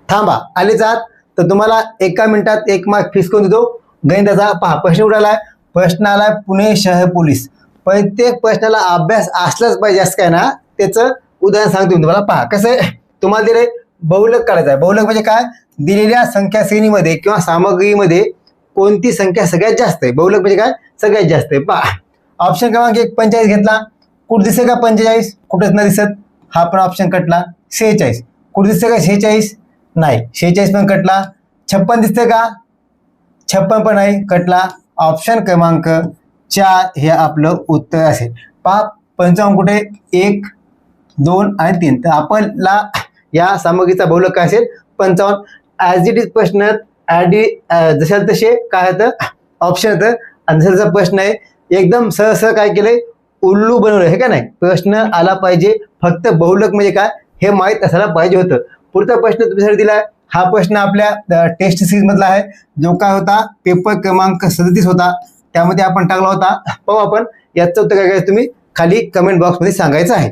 थांबा, आलेच आहात तर तुम्हाला 1 मिनिटात 1 मार्क फिक्स करून देतो. गणिताचा पहा प्रश्न उडालाय. प्रश्न आलाय पुणे शहर पोलीस. प्रत्येक प्रश्नाला अभ्यास असलाच पाहिजे असं काय ना, त्याचं उदाहरण सांगतो तुम्हाला. पहा कसं आहे, तुम्हाला दिले बहुलक काढायचा आहे. बहुलक म्हणजे काय, दिलेल्या संख्या श्रेणीमध्ये किंवा सामग्रीमध्ये कोणती संख्या सगळ्यात जास्त आहे. बहुलक म्हणजे काय, सगळ्यात जास्त आहे. पहा ऑप्शन क्रमांक 1 45 घेतला. कुठे दिसेल का 45? कुठेच नाही दिसत. हा पण ऑप्शन कटला. 46 कुठे दिसते का 46? नाही. 46 पण कटला. 56 दिसते का? 56 पण नाही, कटला. ऑप्शन क्रमांक 4 हे आपलं उत्तर असेल. पहा 55 कुठे, 1 2 आणि 3. तर आपल्याला या सामग्रीचा बहुलक काय असेल, 55. ॲज इट इज प्रश्न जशा तसे काय होतं, ऑप्शन होतं. आणि जसा प्रश्न आहे एकदम सहज काय केलंय, उल्लू बनवलं हे का नाही. प्रश्न आला पाहिजे, फक्त बहुलक म्हणजे काय हे माहीत असायला पाहिजे होतं. पुढचा प्रश्न तुमच्यासाठी दिलाय. हा प्रश्न आपल्या टेस्ट सिरीज मधला आहे, जो काय होता पेपर क्रमांक 37 होता. त्यामध्ये आपण टाकला होता. पाहू आपण याचं उत्तर काय तुम्ही खाली कमेंट बॉक्स मध्ये सांगायचं आहे.